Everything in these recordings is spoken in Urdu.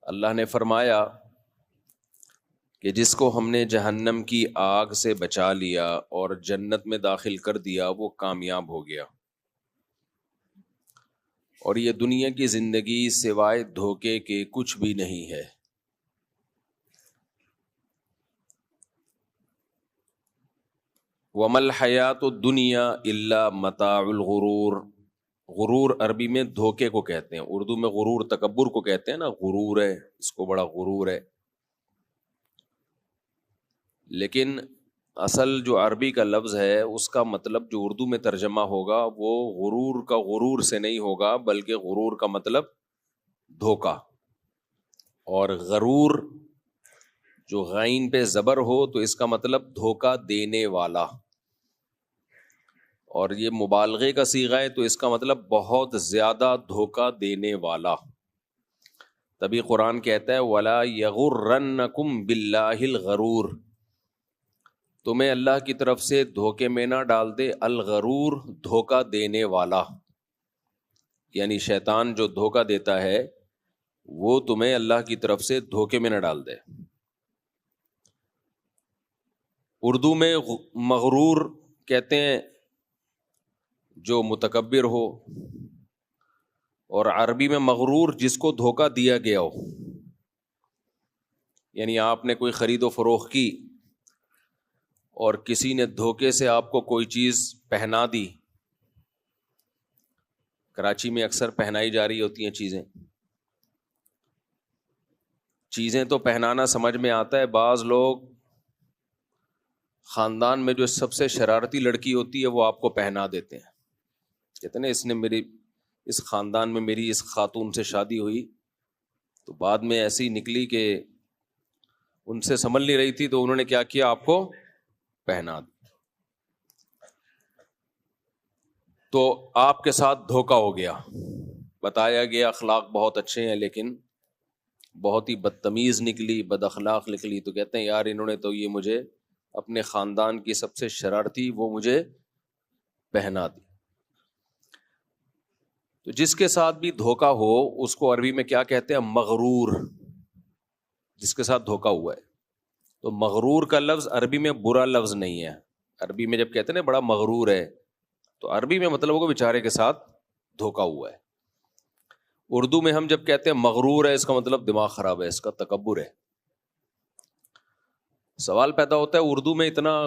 اللہ نے فرمایا کہ جس کو ہم نے جہنم کی آگ سے بچا لیا اور جنت میں داخل کر دیا وہ کامیاب ہو گیا، اور یہ دنیا کی زندگی سوائے دھوکے کے کچھ بھی نہیں ہے۔ وَمَا الْحَيَاةُ الدُّنْيَا إِلَّا مَتَاعُ الْغُرُورِ، غرور عربی میں دھوکے کو کہتے ہیں، اردو میں غرور تکبر کو کہتے ہیں نا، غرور ہے، اس کو بڑا غرور ہے۔ لیکن اصل جو عربی کا لفظ ہے اس کا مطلب جو اردو میں ترجمہ ہوگا وہ غرور کا غرور سے نہیں ہوگا، بلکہ غرور کا مطلب دھوکا، اور غرور جو غین پہ زبر ہو تو اس کا مطلب دھوکا دینے والا، اور یہ مبالغے کا صیغہ ہے تو اس کا مطلب بہت زیادہ دھوکا دینے والا۔ تبھی قرآن کہتا ہے وَلَا يَغُرَّنَّكُمْ بِاللَّهِ الْغَرُورُ، تمہیں اللہ کی طرف سے دھوکے میں نہ ڈال دے الغرور، دھوکا دینے والا، یعنی شیطان جو دھوکا دیتا ہے وہ تمہیں اللہ کی طرف سے دھوکے میں نہ ڈال دے۔ اردو میں مغرور کہتے ہیں جو متکبر ہو، اور عربی میں مغرور جس کو دھوکا دیا گیا ہو، یعنی آپ نے کوئی خرید و فروخت کی اور کسی نے دھوکے سے آپ کو کوئی چیز پہنا دی۔ کراچی میں اکثر پہنائی جا رہی ہوتی ہیں چیزیں تو پہنانا سمجھ میں آتا ہے، بعض لوگ خاندان میں جو سب سے شرارتی لڑکی ہوتی ہے وہ آپ کو پہنا دیتے ہیں، کہتے ہیں اس نے اس خاندان میں میری اس خاتون سے شادی ہوئی تو بعد میں ایسی نکلی کہ ان سے سنبھل نہیں رہی تھی تو انہوں نے کیا کیا، آپ کو پہنا دیا۔ تو آپ کے ساتھ دھوکا ہو گیا، بتایا گیا اخلاق بہت اچھے ہیں لیکن بہت ہی بدتمیز نکلی، بد اخلاق نکلی، تو کہتے ہیں یار انہوں نے تو یہ مجھے اپنے خاندان کی سب سے شرارتی وہ مجھے پہنا دی۔ تو جس کے ساتھ بھی دھوکا ہو اس کو عربی میں کیا کہتے ہیں، مغرور، جس کے ساتھ دھوکا ہوا ہے۔ تو مغرور کا لفظ عربی میں برا لفظ نہیں ہے، عربی میں جب کہتے ہیں نا بڑا مغرور ہے تو عربی میں مطلب ہوگا بیچارے کے ساتھ دھوکا ہوا ہے۔ اردو میں ہم جب کہتے ہیں مغرور ہے اس کا مطلب دماغ خراب ہے، اس کا تکبر ہے۔ سوال پیدا ہوتا ہے اردو میں اتنا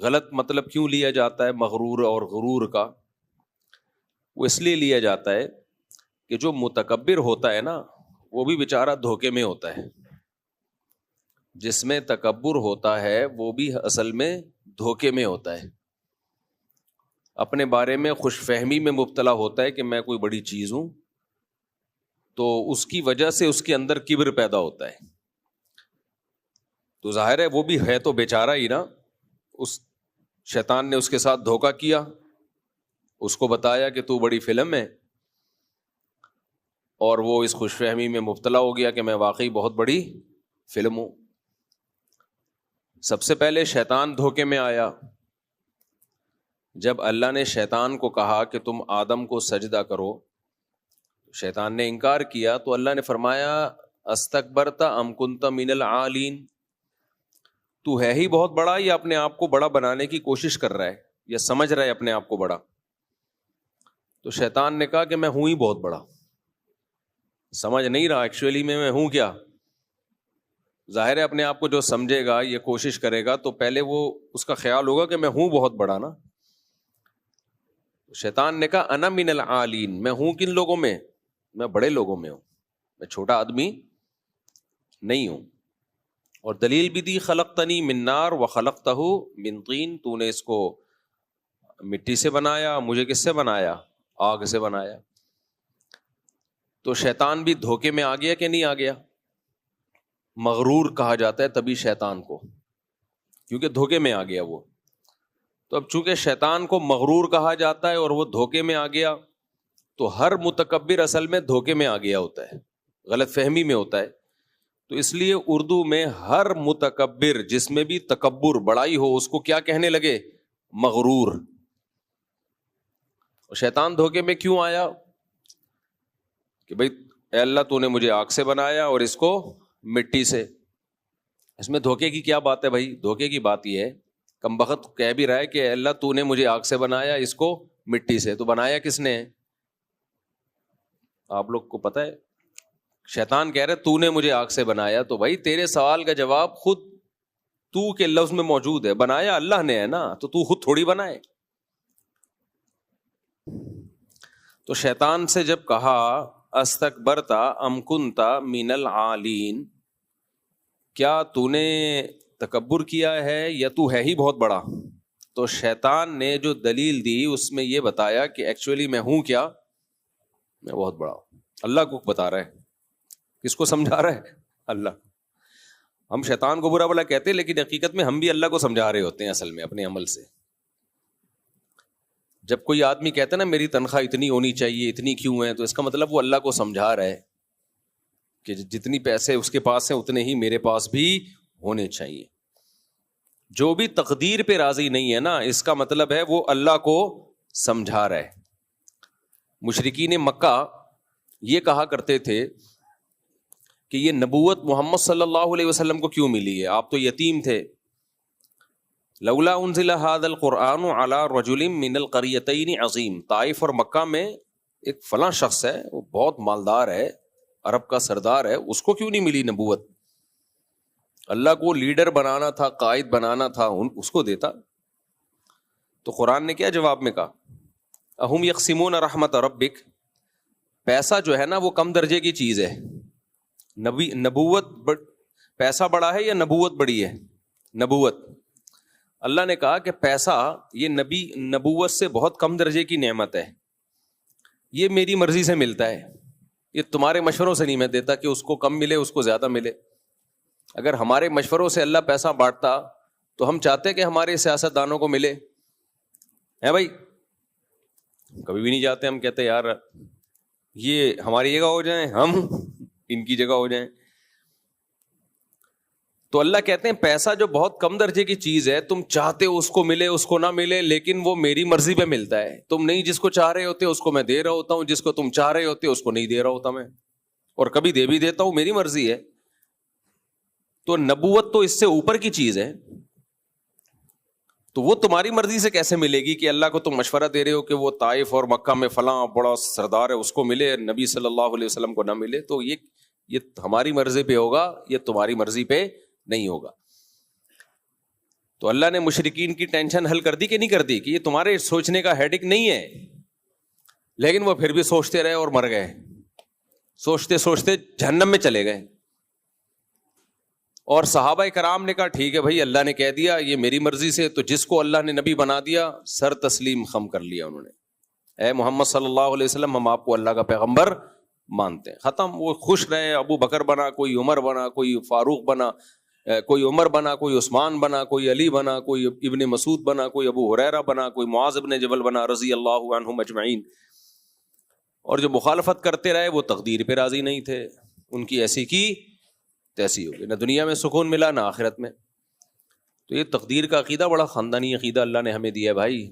غلط مطلب کیوں لیا جاتا ہے مغرور اور غرور کا؟ وہ اس لیے لیا جاتا ہے کہ جو متکبر ہوتا ہے نا وہ بھی بیچارہ دھوکے میں ہوتا ہے، جس میں تکبر ہوتا ہے وہ بھی اصل میں دھوکے میں ہوتا ہے، اپنے بارے میں خوش فہمی میں مبتلا ہوتا ہے کہ میں کوئی بڑی چیز ہوں، تو اس کی وجہ سے اس کے اندر کبر پیدا ہوتا ہے۔ تو ظاہر ہے وہ بھی ہے تو بیچارہ ہی نا، اس شیطان نے اس کے ساتھ دھوکا کیا، اس کو بتایا کہ تو بڑی فلم ہے، اور وہ اس خوش فہمی میں مبتلا ہو گیا کہ میں واقعی بہت بڑی فلم ہوں۔ سب سے پہلے شیطان دھوکے میں آیا جب اللہ نے شیطان کو کہا کہ تم آدم کو سجدہ کرو، شیطان نے انکار کیا تو اللہ نے فرمایا استکبرت ام کنت من العالین، تو ہے ہی بہت بڑا یا اپنے آپ کو بڑا بنانے کی کوشش کر رہا ہے یا سمجھ رہا ہے اپنے آپ کو بڑا؟ تو شیطان نے کہا کہ میں ہوں ہی بہت بڑا، سمجھ نہیں رہا ایکچولی میں ہوں کیا۔ ظاہر ہے اپنے آپ کو جو سمجھے گا یہ کوشش کرے گا تو پہلے وہ اس کا خیال ہوگا کہ میں ہوں بہت بڑا نا۔ شیطان نے کہا انا من العالین، میں ہوں کن لوگوں میں؟ میں بڑے لوگوں میں ہوں، میں چھوٹا آدمی نہیں ہوں۔ اور دلیل بھی دی خلقتنی من نار وخلقتہ من طین، تو نے اس کو مٹی سے بنایا، مجھے کس سے بنایا؟ آگ سے بنایا۔ تو شیطان بھی دھوکے میں آ گیا کہ نہیں آ گیا؟ مغرور کہا جاتا ہے تبھی شیطان کو، کیونکہ دھوکے میں آ گیا وہ۔ تو اب چونکہ شیطان کو مغرور کہا جاتا ہے اور وہ دھوکے میں آ گیا، تو ہر متکبر اصل میں دھوکے میں آ گیا ہوتا ہے، غلط فہمی میں ہوتا ہے۔ تو اس لیے اردو میں ہر متکبر جس میں بھی تکبر بڑائی ہو اس کو کیا کہنے لگے؟ مغرور۔ شیطان دھوکے میں کیوں آیا کہ بھئی اے اللہ تو نے مجھے آگ سے بنایا اور اس کو مٹی سے. اس میں دھوکے کی کیا بات ہے بھائی؟ دھوکے کی بات یہ ہے، کم بخت کہہ بھی رہا ہے کہ اے اللہ تو نے مجھے آگ سے بنایا اس کو مٹی سے، تو بنایا کس نے؟ آپ لوگ کو پتہ ہے شیطان کہہ رہے تو نے مجھے آگ سے بنایا، تو بھائی تیرے سوال کا جواب خود تو کے لفظ میں موجود ہے، بنایا اللہ نے ہے نا، تو خود تھوڑی بنائے. تو شیطان سے جب کہا استکبرتا ام کنتا من العالین، کیا تو نے تکبر کیا ہے یا تو ہے ہی بہت بڑا؟ تو شیطان نے جو دلیل دی اس میں یہ بتایا کہ ایکچولی میں ہوں کیا، میں بہت بڑا ہوں. اللہ کو بتا رہا ہے. کس کو سمجھا رہا ہے؟ اللہ. ہم شیطان کو برا بھلا کہتے ہیں لیکن حقیقت میں ہم بھی اللہ کو سمجھا رہے ہوتے ہیں اصل میں اپنے عمل سے. جب کوئی آدمی کہتا ہے نا میری تنخواہ اتنی ہونی چاہیے، اتنی کیوں ہے، تو اس کا مطلب وہ اللہ کو سمجھا رہا ہے کہ جتنی پیسے اس کے پاس ہیں اتنے ہی میرے پاس بھی ہونے چاہیے. جو بھی تقدیر پہ راضی نہیں ہے نا، اس کا مطلب ہے وہ اللہ کو سمجھا رہا ہے. مشرکین مکہ یہ کہا کرتے تھے کہ یہ نبوت محمد صلی اللہ علیہ وسلم کو کیوں ملی ہے؟ آپ تو یتیم تھے. لولا انزل هذا القرآن على رجل من القریتین عظیم. طائف اور مکہ میں ایک فلاں شخص ہے، وہ بہت مالدار ہے، عرب کا سردار ہے، اس کو کیوں نہیں ملی نبوت؟ اللہ کو لیڈر بنانا تھا، قائد بنانا تھا، اس کو دیتا. تو قرآن نے کیا جواب میں کہا؟ اہم یقسمون رحمت ربک. پیسہ جو ہے نا وہ کم درجے کی چیز ہے. نبوت پیسہ بڑا ہے یا نبوت بڑی ہے؟ نبوت. اللہ نے کہا کہ پیسہ یہ نبوت سے بہت کم درجے کی نعمت ہے، یہ میری مرضی سے ملتا ہے، یہ تمہارے مشوروں سے نہیں میں دیتا کہ اس کو کم ملے اس کو زیادہ ملے. اگر ہمارے مشوروں سے اللہ پیسہ بانٹتا تو ہم چاہتے کہ ہمارے سیاست دانوں کو ملے، ہے بھائی؟ کبھی بھی نہیں چاہتے. ہم کہتے یار یہ ہماری جگہ ہو جائیں، ہم ان کی جگہ ہو جائیں. تو اللہ کہتے ہیں پیسہ جو بہت کم درجے کی چیز ہے، تم چاہتے ہو اس کو ملے اس کو نہ ملے، لیکن وہ میری مرضی پہ ملتا ہے. تم نہیں جس کو چاہ رہے ہوتے اس کو میں دے رہا ہوتا ہوں، جس کو تم چاہ رہے ہوتے اس کو نہیں دے رہا ہوتا میں، اور کبھی دے بھی دیتا ہوں، میری مرضی ہے. تو نبوت تو اس سے اوپر کی چیز ہے، تو وہ تمہاری مرضی سے کیسے ملے گی کہ اللہ کو تم مشورہ دے رہے ہو کہ وہ طائف اور مکہ میں فلاں بڑا سردار ہے اس کو ملے، نبی صلی اللہ علیہ وسلم کو نہ ملے؟ تو یہ ہماری مرضی پہ ہوگا، یہ تمہاری مرضی پہ نہیں ہوگا. تو اللہ نے مشرکین کی ٹینشن حل کر دی کہ نہیں کر دی؟ کہ یہ تمہارے سوچنے کا ہیڈک نہیں ہے، لیکن وہ پھر بھی سوچتے رہے اور مر گئے، سوچتے سوچتے جہنم میں چلے گئے. اور صحابہ کرام نے کہا ٹھیک ہے بھائی، اللہ نے کہہ دیا یہ میری مرضی سے، تو جس کو اللہ نے نبی بنا دیا سر تسلیم خم کر لیا انہوں نے. اے محمد صلی اللہ علیہ وسلم ہم آپ کو اللہ کا پیغمبر مانتے ہیں، ختم. وہ خوش رہے، ابو بکر بنا، کوئی عمر بنا، کوئی فاروق بنا، کوئی عمر بنا، کوئی عثمان بنا، کوئی علی بنا، کوئی ابن مسعود بنا، کوئی ابو ہریرہ بنا، کوئی معاذ بن جبل بنا رضی اللہ عنہم اجمعین. اور جو مخالفت کرتے رہے وہ تقدیر پہ راضی نہیں تھے، ان کی ایسی کی تیسی ہو گئی، نہ دنیا میں سکون ملا نہ آخرت میں. تو یہ تقدیر کا عقیدہ بڑا خاندانی عقیدہ اللہ نے ہمیں دیا ہے بھائی.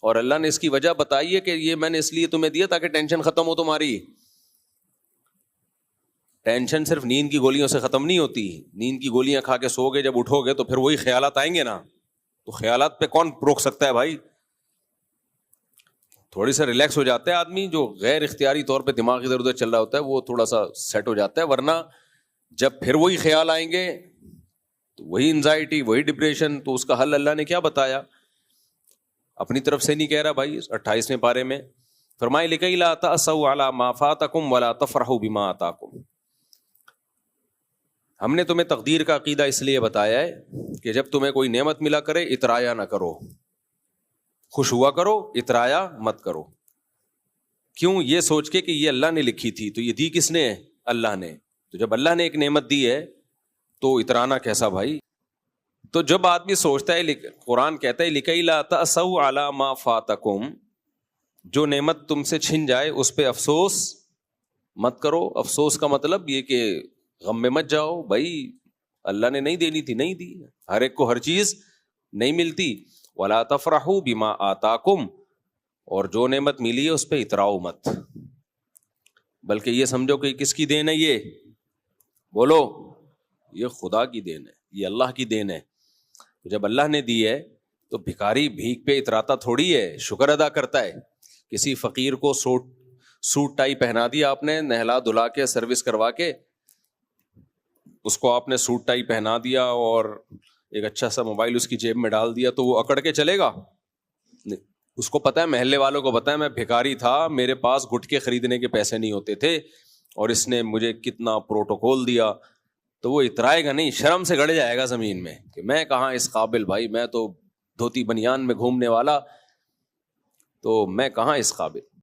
اور اللہ نے اس کی وجہ بتائی ہے کہ یہ میں نے اس لیے تمہیں دیا تاکہ ٹینشن ختم ہو تمہاری. ٹینشن صرف نیند کی گولیوں سے ختم نہیں ہوتی. نیند کی گولیاں کھا کے سو گے، جب اٹھو گے تو پھر وہی خیالات آئیں گے نا. تو خیالات پہ کون روک سکتا ہے بھائی؟ تھوڑی سا ریلیکس ہو جاتا ہے آدمی، جو غیر اختیاری طور پہ دماغ ادھر ادھر چل رہا ہوتا ہے وہ تھوڑا سا سیٹ ہو جاتا ہے، ورنہ جب پھر وہی خیال آئیں گے تو وہی انزائٹی، وہی ڈپریشن. تو اس کا حل اللہ نے کیا بتایا؟ اپنی طرف سے نہیں کہہ رہا بھائی. 28ویں پارے میں فرمائے لِكَيْ لَا تَأْسَوْا عَلَىٰ مَا فَاتَكُمْ وَلَا تَفْرَحُوا بِمَا آتَاكُمْ. ہم نے تمہیں تقدیر کا عقیدہ اس لیے بتایا ہے کہ جب تمہیں کوئی نعمت ملا کرے اترایا نہ کرو، خوش ہوا کرو، اترایا مت کرو. کیوں؟ یہ سوچ کے کہ یہ اللہ نے لکھی تھی، تو یہ دی کس نے؟ اللہ نے. تو جب اللہ نے ایک نعمت دی ہے تو اترانا کیسا بھائی؟ تو جب آدمی سوچتا ہے، قرآن کہتا ہے لِكَيْ لَا تَأْسَوْا عَلَىٰ مَا فَاتَكُمْ، جو نعمت تم سے چھن جائے اس پہ افسوس مت کرو. افسوس کا مطلب یہ کہ غم میں مت جاؤ بھائی، اللہ نے نہیں دینی تھی نہیں دی، ہر ایک کو ہر چیز نہیں ملتی. وَلَا تَفْرَحُوا بِمَا آتَاكُمْ، اور جو نعمت ملی ہے اس پہ اتراؤ مت. بلکہ یہ سمجھو کہ کس کی دین ہے یہ؟ بولو، یہ خدا کی دین ہے، یہ اللہ کی دین ہے۔ جب اللہ نے دی ہے تو بھکاری بھیک پہ اتراتا تھوڑی ہے، شکر ادا کرتا ہے۔ کسی فقیر کو سوٹ ٹائی پہنا دیا آپ نے، نہلا دھلا کے سروس کروا کے اس کو آپ نے سوٹ ٹائی پہنا دیا اور ایک اچھا سا موبائل اس کی جیب میں ڈال دیا، تو وہ اکڑ کے چلے گا؟ اس کو پتا ہے، محلے والوں کو پتا ہے میں بھکاری تھا، میرے پاس گٹکے خریدنے کے پیسے نہیں ہوتے تھے اور اس نے مجھے کتنا پروٹوکول دیا، تو وہ اترائے گا نہیں، شرم سے گڑ جائے گا زمین میں کہ میں کہاں اس قابل، بھائی میں تو دھوتی بنیان میں گھومنے والا، تو میں کہاں اس قابل۔